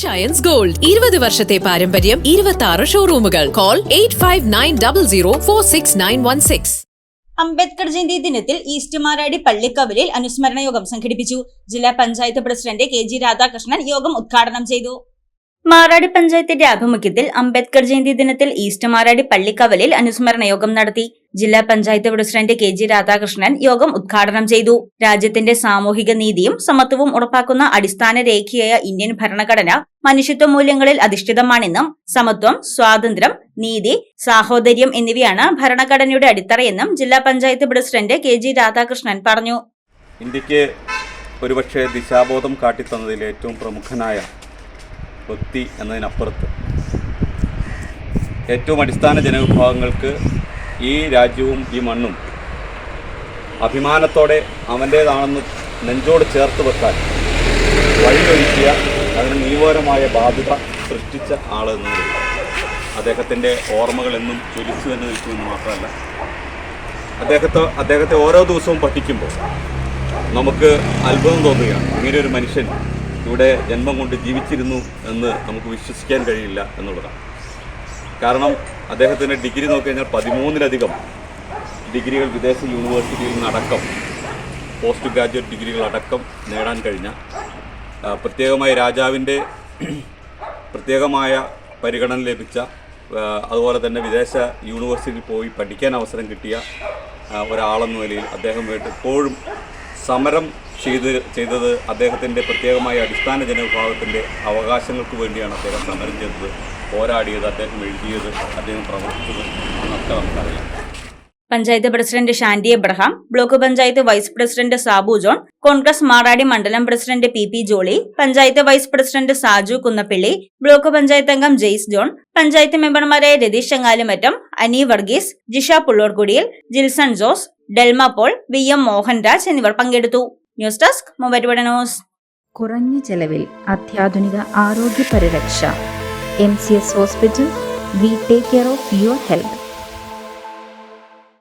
Giants Gold 20 വർഷത്തെ പാരമ്പര്യം 26 ഷോറൂമുകൾ. Call 8590046916. Ambedkar Jayanti ദിനത്തിൽ ഈസ്റ്റ് മാറാടി പള്ളിക്കവലിൽ അനുസ്മരണ യോഗം സംഘടിപ്പിച്ചു. ജില്ലാ പഞ്ചായത്ത് പ്രസിഡന്റ് KG രാധാകൃഷ്ണൻ യോഗം ഉദ്ഘാടനം ചെയ്തു. മാറാടി പഞ്ചായത്തിന്റെ ആഭിമുഖ്യത്തിൽ അംബേദ്കർ ജയന്തി ദിനത്തിൽ ഈസ്റ്റ് മാറാടി പള്ളിക്കവലിൽ അനുസ്മരണ യോഗം നടത്തി. ജില്ലാ പഞ്ചായത്ത് പ്രസിഡന്റ് KG രാധാകൃഷ്ണൻ യോഗം ഉദ്ഘാടനം ചെയ്തു. രാജ്യത്തിന്റെ സാമൂഹിക നീതിയും സമത്വവും ഉറപ്പാക്കുന്ന അടിസ്ഥാന രേഖയായ ഇന്ത്യൻ ഭരണഘടന മനുഷ്യത്വ മൂല്യങ്ങളിൽ അധിഷ്ഠിതമാണെന്നും സമത്വം, സ്വാതന്ത്ര്യം, നീതി, സാഹോദര്യം എന്നിവയാണ് ഭരണഘടനയുടെ അടിത്തറയെന്നും ജില്ലാ പഞ്ചായത്ത് പ്രസിഡന്റ് KG രാധാകൃഷ്ണൻ പറഞ്ഞു. ഇന്ത്യക്ക് ഒരുപക്ഷെ ദിശാബോധം കാട്ടിത്തന്നതിൽ ഏറ്റവും പ്രമുഖനായ വ്യക്തി എന്നതിനപ്പുറത്ത് ഏറ്റവും അടിസ്ഥാന ജനവിഭാഗങ്ങൾക്ക് ഈ രാജ്യവും ഈ മണ്ണും അഭിമാനത്തോടെ അവൻ്റേതാണെന്ന് നെഞ്ചോട് ചേർത്ത് വെക്കാൻ വഴിയൊരുക്കിയ അതിന് നിയമപരമായ ബാധ്യത സൃഷ്ടിച്ച ആളെന്നത് അദ്ദേഹത്തിൻ്റെ ഓർമ്മകളെന്നും ജ്വലിച്ചു തന്നെ നിൽക്കുമെന്ന് മാത്രമല്ല, അദ്ദേഹത്തെ ഓരോ ദിവസവും പഠിക്കുമ്പോൾ നമുക്ക് അത്ഭുതം തോന്നുകയാണ്. ഇങ്ങനെ ഒരു മനുഷ്യൻ ഇവിടെ ജന്മം കൊണ്ട് ജീവിച്ചിരുന്നു എന്ന് നമുക്ക് വിശ്വസിക്കാൻ കഴിയില്ല എന്നുള്ളതാണ്. കാരണം അദ്ദേഹത്തിൻ്റെ ഡിഗ്രി നോക്കിക്കഴിഞ്ഞാൽ 13-ലധികം ഡിഗ്രികൾ വിദേശ യൂണിവേഴ്സിറ്റിയിൽ നിന്നടക്കം പോസ്റ്റ് ഗ്രാജുവേറ്റ് ഡിഗ്രികളടക്കം നേടാൻ കഴിഞ്ഞ, പ്രത്യേകമായി രാജാവിൻ്റെ പ്രത്യേകമായ പരിഗണന ലഭിച്ച, അതുപോലെ തന്നെ വിദേശ യൂണിവേഴ്സിറ്റിയിൽ പോയി പഠിക്കാൻ അവസരം കിട്ടിയ ഒരാളെന്ന നിലയിൽ അദ്ദേഹം എപ്പോഴും സമരം ചെയ്തത് അദ്ദേഹത്തിൻ്റെ പ്രത്യേകമായ അടിസ്ഥാന ജനവിഭാഗത്തിൻ്റെ അവകാശങ്ങൾക്ക് വേണ്ടിയാണ് അദ്ദേഹം സമരം ചെയ്തത്, പോരാടിയത്, അദ്ദേഹം എഴുതിയത്, അദ്ദേഹം പ്രവർത്തിച്ചത് എന്നൊക്കെ നമുക്കറിയാം. Panchayat president Shandy Abraham, block panchayat vice president Sabu John, Congress Maradi മണ്ഡലം president PP Jolly, panchayat vice president Saju Kunnappilly, block panchayat അംഗം ജെയ്സ് ജോൺ, പഞ്ചായത്ത് മെമ്പർമാരായ രതീഷ് ചങ്ങാലുമറ്റം, അനി വർഗീസ്, ജിഷ പുള്ളൂർകുടിയിൽ, ജിൽസൺ ജോസ്, ഡെൽമ പോൾ, VM മോഹൻരാജ് എന്നിവർ പങ്കെടുത്തു. News desk Muvattupuzha news. കുറഞ്ഞ ചെലവിൽ അത്യാധുനിക ആരോഗ്യ പരിരക്ഷ. MCS hospital. We take care of your health.